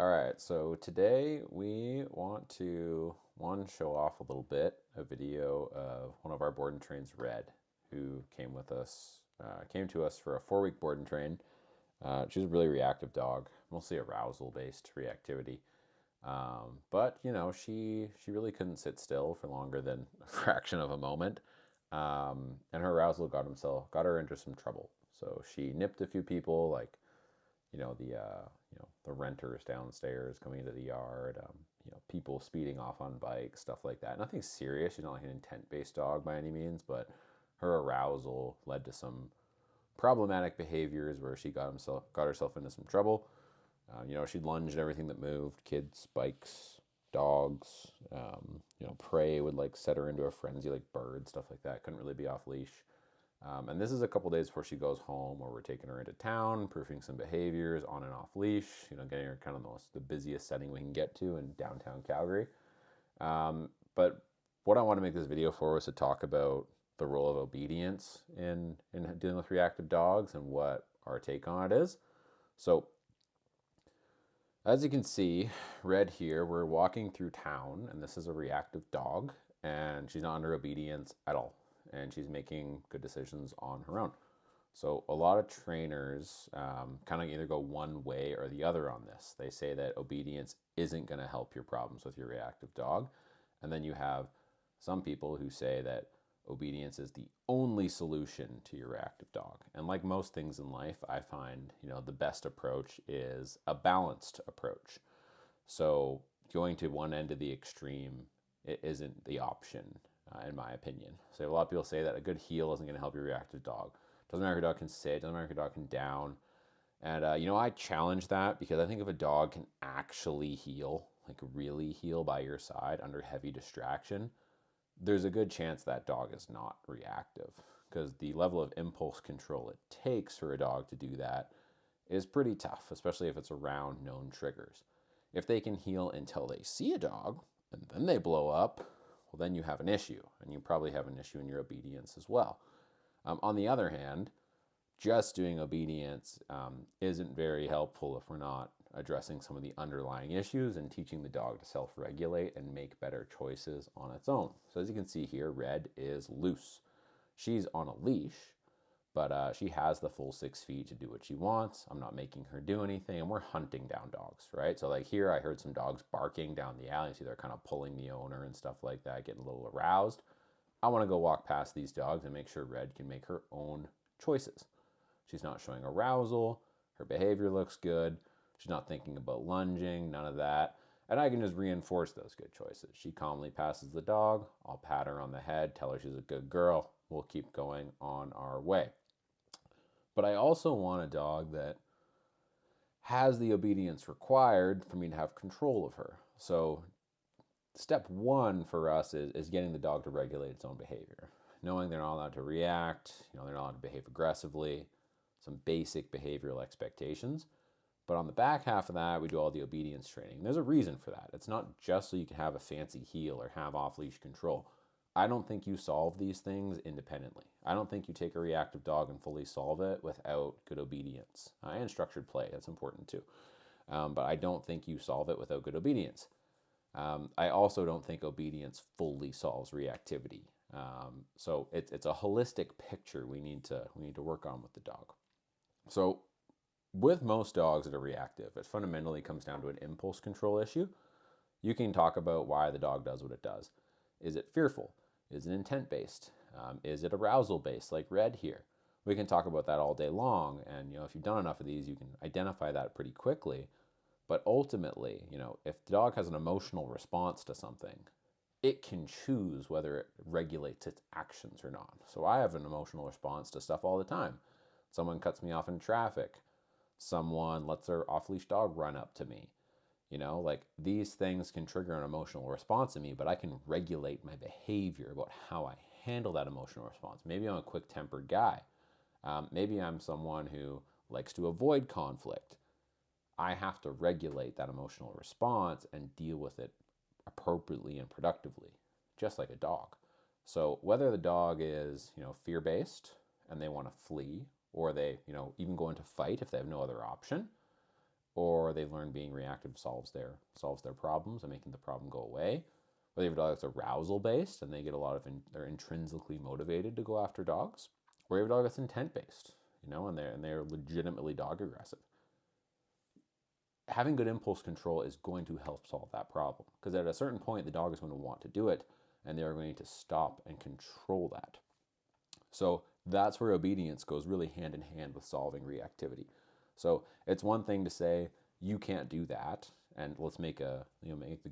All right, so today we want to show off a little bit a video of one of our board and trains, Red, who came to us for a 4-week board and train. She's a really reactive dog, mostly arousal based reactivity. But she really couldn't sit still for longer than a fraction of a moment. And her arousal got her into some trouble. So she nipped a few people, like the renters downstairs coming into the yard, people speeding off on bikes, stuff like that. Nothing serious. She's not like an intent-based dog by any means, but her arousal led to some problematic behaviors where she got herself into some trouble. She'd lunge at everything that moved: kids, bikes, dogs. Prey would like set her into a frenzy, like birds, stuff like that. Couldn't really be off leash. And this is a couple days before she goes home, where we're taking her into town, proofing some behaviors on and off leash, getting her kind of the busiest setting we can get to in downtown Calgary. But what I want to make this video for was to talk about the role of obedience in dealing with reactive dogs and what our take on it is. So as you can see, Red here, we're walking through town, and this is a reactive dog, and she's not under obedience at all, and she's making good decisions on her own. So a lot of trainers kind of either go one way or the other on this. They say that obedience isn't going to help your problems with your reactive dog. And then you have some people who say that obedience is the only solution to your reactive dog. And like most things in life, I find, the best approach is a balanced approach. So going to one end of the extreme, it isn't the option, in my opinion. So a lot of people say that a good heel isn't going to help your reactive dog. Doesn't matter if your dog can sit, doesn't matter if your dog can down. And, I challenge that, because I think if a dog can actually heel, like really heel by your side under heavy distraction, there's a good chance that dog is not reactive, because the level of impulse control it takes for a dog to do that is pretty tough, especially if it's around known triggers. If they can heel until they see a dog and then they blow up, well, then you have an issue, and you probably have an issue in your obedience as well. On the other hand, just doing obedience isn't very helpful if we're not addressing some of the underlying issues and teaching the dog to self-regulate and make better choices on its own. So as you can see here, Red is loose. She's on a leash, but she has the full 6 feet to do what she wants. I'm not making her do anything, and we're hunting down dogs, right? So like here, I heard some dogs barking down the alley. See, they're kind of pulling the owner and stuff like that, getting a little aroused. I want to go walk past these dogs and make sure Red can make her own choices. She's not showing arousal. Her behavior looks good. She's not thinking about lunging, none of that. And I can just reinforce those good choices. She calmly passes the dog. I'll pat her on the head, tell her she's a good girl. We'll keep going on our way. But I also want a dog that has the obedience required for me to have control of her. So step one for us is getting the dog to regulate its own behavior. Knowing they're not allowed to react, they're not allowed to behave aggressively, some basic behavioral expectations. But on the back half of that, we do all the obedience training. There's a reason for that. It's not just so you can have a fancy heel or have off-leash control. I don't think you solve these things independently. I don't think you take a reactive dog and fully solve it without good obedience and structured play. That's important too. But I don't think you solve it without good obedience. I also don't think obedience fully solves reactivity. So it's a holistic picture we need to work on with the dog. So with most dogs that are reactive, it fundamentally comes down to an impulse control issue. You can talk about why the dog does what it does. Is it fearful? Is it intent-based? Is it arousal-based, like Red here? We can talk about that all day long, and if you've done enough of these, you can identify that pretty quickly. But ultimately, if the dog has an emotional response to something, it can choose whether it regulates its actions or not. So I have an emotional response to stuff all the time. Someone cuts me off in traffic. Someone lets their off-leash dog run up to me. These things can trigger an emotional response in me, but I can regulate my behavior about how I handle that emotional response. Maybe I'm a quick-tempered guy. Maybe I'm someone who likes to avoid conflict. I have to regulate that emotional response and deal with it appropriately and productively, just like a dog. So whether the dog is, fear-based and they want to flee, or they, even go into fight if they have no other option, or they've learned being reactive solves their problems and making the problem go away. Or they have a dog that's arousal based and they get a lot of they're intrinsically motivated to go after dogs. Or you have a dog that's intent based, and they're legitimately dog aggressive. Having good impulse control is going to help solve that problem, because at a certain point the dog is going to want to do it and they're going to stop and control that. So that's where obedience goes really hand in hand with solving reactivity. So it's one thing to say you can't do that, and let's make the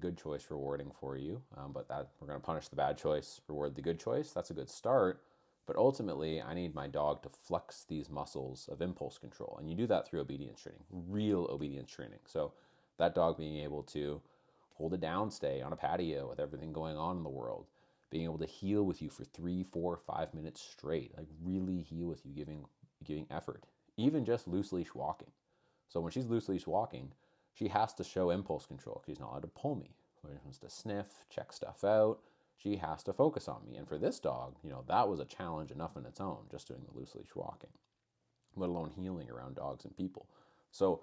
good choice rewarding for you, but that we're going to punish the bad choice, reward the good choice. That's a good start, but ultimately I need my dog to flex these muscles of impulse control, and you do that through obedience training, real obedience training. So that dog being able to hold a downstay on a patio with everything going on in the world, being able to heel with you for 3, 4, 5 minutes straight, like really heel with you, giving effort, even just loose leash walking. So when she's loose leash walking, she has to show impulse control. She's not allowed to pull me. When she wants to sniff, check stuff out, she has to focus on me. And for this dog, that was a challenge enough in its own, just doing the loose leash walking, let alone heeling around dogs and people. So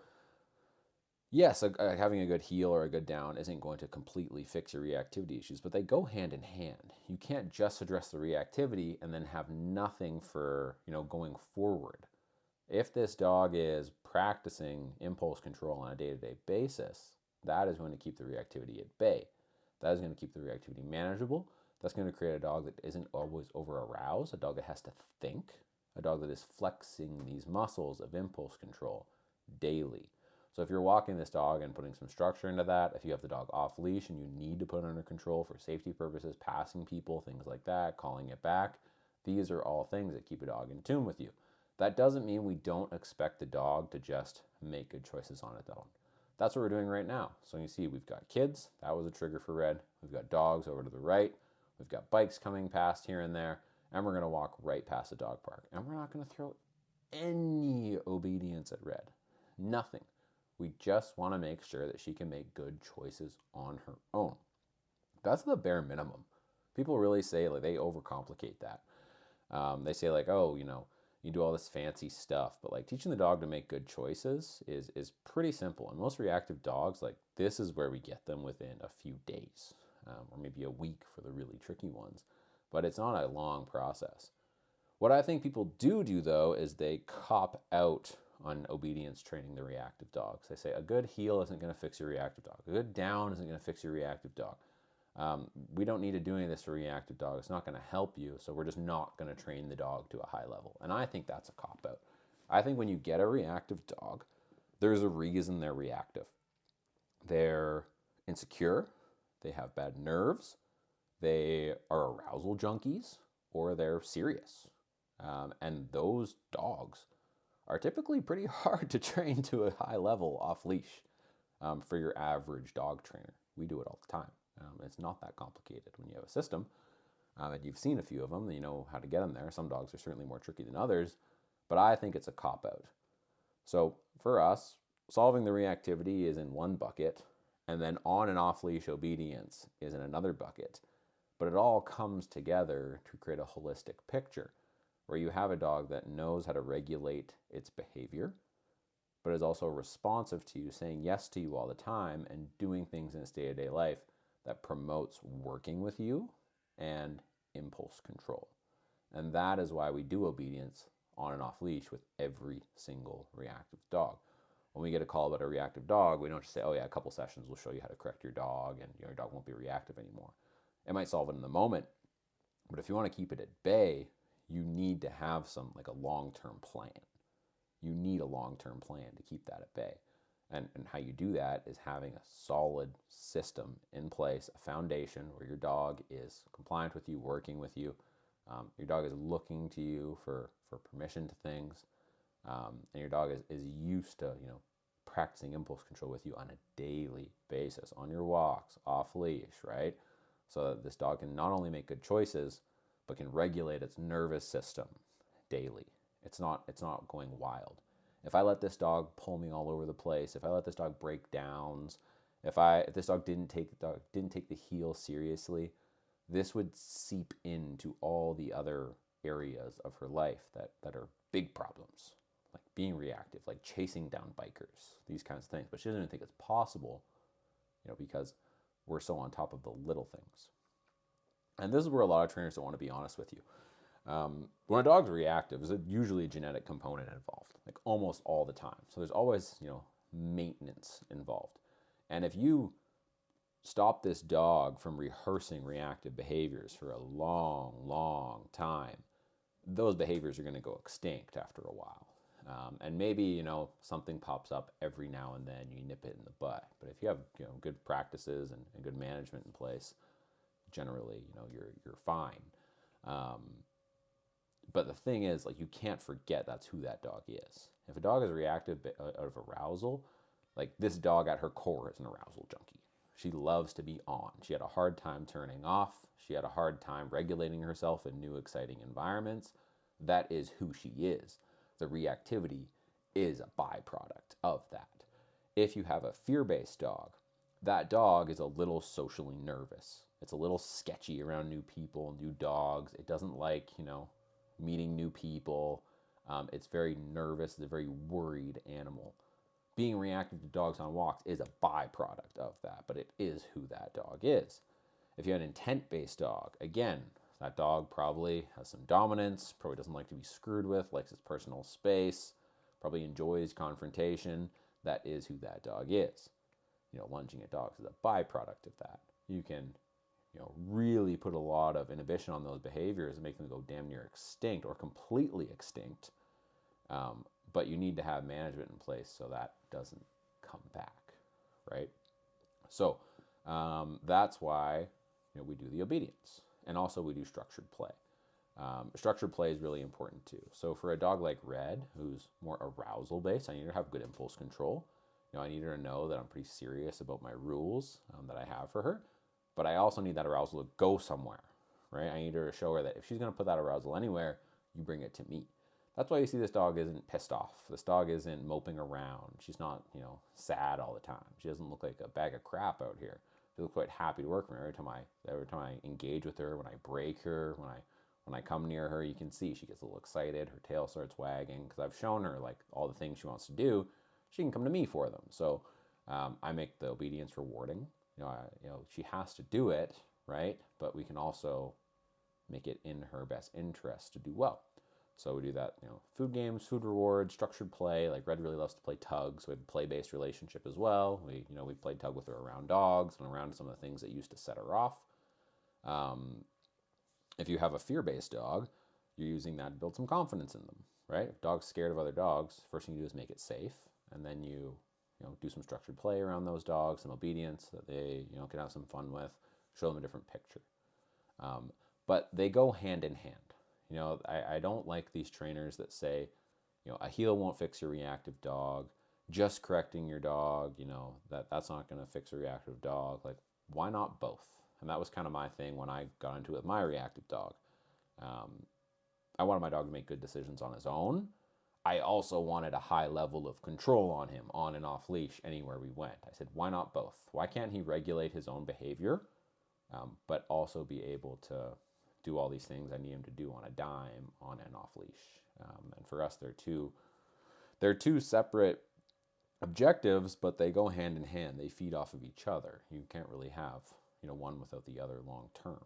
yes, having a good heel or a good down isn't going to completely fix your reactivity issues, but they go hand in hand. You can't just address the reactivity and then have nothing for, going forward. If this dog is practicing impulse control on a day-to-day basis, that is going to keep the reactivity at bay. That is going to keep the reactivity manageable. That's going to create a dog that isn't always over-aroused, a dog that has to think, a dog that is flexing these muscles of impulse control daily. So if you're walking this dog and putting some structure into that, if you have the dog off leash and you need to put it under control for safety purposes, passing people, things like that, calling it back, these are all things that keep a dog in tune with you. That doesn't mean we don't expect the dog to just make good choices on its own. That's what we're doing right now. So you see, we've got kids. That was a trigger for Red. We've got dogs over to the right. We've got bikes coming past here and there. And we're going to walk right past the dog park. And we're not going to throw any obedience at Red. Nothing. We just want to make sure that she can make good choices on her own. That's the bare minimum. People really say, like, they overcomplicate that. They say, like, oh, you do all this fancy stuff, but like teaching the dog to make good choices is pretty simple. And most reactive dogs, like, this is where we get them within a few days, or maybe a week for the really tricky ones. But it's not a long process. What I think people do though is they cop out on obedience training the reactive dogs. They say a good heel isn't going to fix your reactive dog. A good down isn't going to fix your reactive dog. We don't need to do any of this for reactive dog. It's not going to help you, so we're just not going to train the dog to a high level. And I think that's a cop-out. I think when you get a reactive dog, there's a reason they're reactive. They're insecure, they have bad nerves, they are arousal junkies, or they're serious. And those dogs are typically pretty hard to train to a high level off leash for your average dog trainer. We do it all the time. It's not that complicated when you have a system, and you've seen a few of them, you know how to get them there. Some dogs are certainly more tricky than others, but I think it's a cop-out. So for us, solving the reactivity is in one bucket, and then on and off-leash obedience is in another bucket. But it all comes together to create a holistic picture where you have a dog that knows how to regulate its behavior, but is also responsive to you, saying yes to you all the time, and doing things in its day-to-day life that promotes working with you and impulse control. And that is why we do obedience on and off leash with every single reactive dog. When we get a call about a reactive dog, we don't just say, oh yeah, a couple sessions will show you how to correct your dog and your dog won't be reactive anymore. It might solve it in the moment, but if you want to keep it at bay, you need to have a long-term plan. You need a long-term plan to keep that at bay. And how you do that is having a solid system in place, a foundation where your dog is compliant with you, working with you. Your dog is looking to you for permission to things. And your dog is used to, practicing impulse control with you on a daily basis, on your walks, off leash, right? So that this dog can not only make good choices, but can regulate its nervous system daily. It's not going wild. If I let this dog pull me all over the place, if I let this dog break downs, if this dog didn't take the heel seriously, this would seep into all the other areas of her life that are big problems, like being reactive, like chasing down bikers, these kinds of things. But she doesn't even think it's possible, because we're so on top of the little things. And this is where a lot of trainers don't want to be honest with you. When a dog's reactive, there's usually a genetic component involved, like almost all the time. So there's always, maintenance involved. And if you stop this dog from rehearsing reactive behaviors for a long, long time, those behaviors are going to go extinct after a while. And maybe, something pops up every now and then, you nip it in the butt. But if you have, good practices and good management in place, generally, you're fine. But the thing is, like, you can't forget that's who that dog is. If a dog is reactive out of arousal, like, this dog at her core is an arousal junkie. She loves to be on. She had a hard time turning off. She had a hard time regulating herself in new, exciting environments. That is who she is. The reactivity is a byproduct of that. If you have a fear-based dog, that dog is a little socially nervous. It's a little sketchy around new people, new dogs. It doesn't like, meeting new people. It's very nervous. It's a very worried animal. Being reactive to dogs on walks is a byproduct of that, but it is who that dog is. If you have an intent-based dog, again, that dog probably has some dominance, probably doesn't like to be screwed with, likes its personal space, probably enjoys confrontation. That is who that dog is. Lunging at dogs is a byproduct of that. You can, really put a lot of inhibition on those behaviors and make them go damn near extinct or completely extinct. But you need to have management in place so that doesn't come back, right? So that's why we do the obedience, and also we do structured play. Structured play is really important too. So for a dog like Red, who's more arousal based, I need her to have good impulse control. I need her to know that I'm pretty serious about my rules that I have for her, but I also need that arousal to go somewhere, right? I need her to show her that if she's going to put that arousal anywhere, you bring it to me. That's why you see this dog isn't pissed off. This dog isn't moping around. She's not, sad all the time. She doesn't look like a bag of crap out here. She looks quite happy to work with me. Every time I engage with her, when I break her, when I come near her, you can see she gets a little excited. Her tail starts wagging because I've shown her like all the things she wants to do. She can come to me for them. So I make the obedience rewarding. She has to do it, right? But we can also make it in her best interest to do well. So we do that, food games, food rewards, structured play. Like Red really loves to play tug, so we have a play-based relationship as well. We played tug with her around dogs and around some of the things that used to set her off. If you have a fear-based dog, you're using that to build some confidence in them, right? If dog's scared of other dogs, first thing you do is make it safe, and then you do some structured play around those dogs, some obedience that they can have some fun with, show them a different picture. But they go hand in hand. I don't like these trainers that say, a heel won't fix your reactive dog. Just correcting your dog, that's not going to fix a reactive dog. Like, why not both? And that was kind of my thing when I got into it with my reactive dog. I wanted my dog to make good decisions on his own. I also wanted a high level of control on him, on and off leash, anywhere we went. I said, why not both? Why can't he regulate his own behavior, but also be able to do all these things I need him to do on a dime, on and off leash? And for us, they're two separate objectives, but they go hand in hand. They feed off of each other. You can't really have one without the other long term.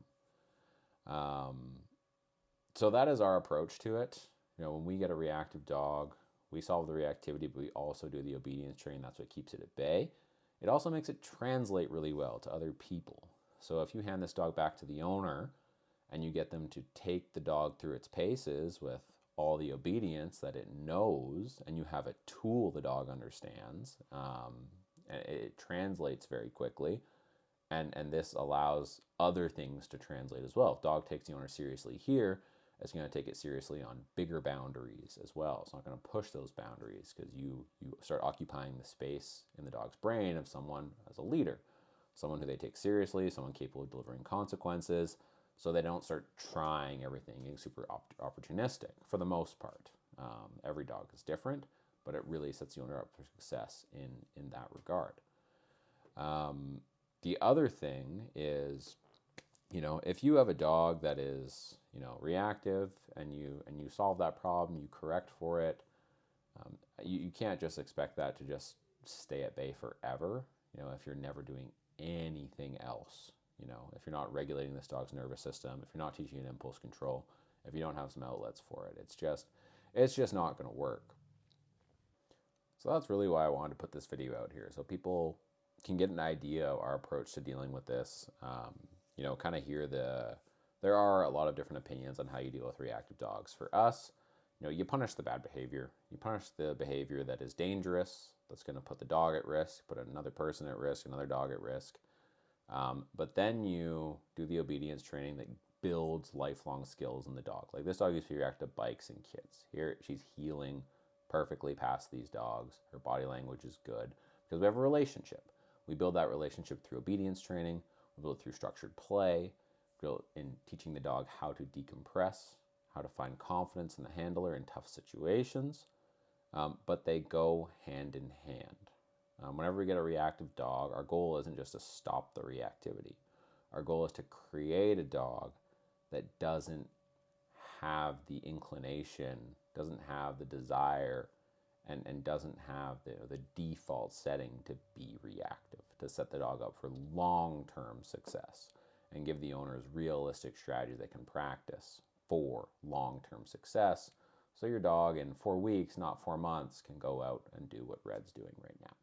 So that is our approach to it. When we get a reactive dog, we solve the reactivity, but we also do the obedience training. That's what keeps it at bay. It also makes it translate really well to other people. So if you hand this dog back to the owner and you get them to take the dog through its paces with all the obedience that it knows, and you have a tool the dog understands, it translates very quickly. And this allows other things to translate as well. If dog takes the owner seriously here, it's going to take it seriously on bigger boundaries as well. It's not going to push those boundaries because you start occupying the space in the dog's brain of someone as a leader, someone who they take seriously, someone capable of delivering consequences, so they don't start trying everything, getting super opportunistic for the most part. Every dog is different, but it really sets the owner up for success in that regard. The other thing is, if you have a dog that is, reactive and you solve that problem, you correct for it, You can't just expect that to just stay at bay forever, if you're never doing anything else. If you're not regulating this dog's nervous system, if you're not teaching it impulse control, if you don't have some outlets for it, it's just not going to work. So that's really why I wanted to put this video out here, so people can get an idea of our approach to dealing with this. Kind of hear there are a lot of different opinions on how you deal with reactive dogs. For us, you punish the bad behavior. You punish the behavior that is dangerous, that's going to put the dog at risk, put another person at risk, another dog at risk. But then you do the obedience training that builds lifelong skills in the dog. Like this dog used to react to bikes and kids. Here she's healing perfectly past these dogs. Her body language is good because we have a relationship. We build that relationship through obedience training. We build it through structured play, build in teaching the dog how to decompress, how to find confidence in the handler in tough situations. But they go hand in hand. Whenever we get a reactive dog, our goal isn't just to stop the reactivity. Our goal is to create a dog that doesn't have the inclination, doesn't have the desire, and doesn't have the default setting to be reactive, to set the dog up for long-term success and give the owners realistic strategies they can practice for long-term success. So your dog in 4 weeks, not 4 months, can go out and do what Red's doing right now.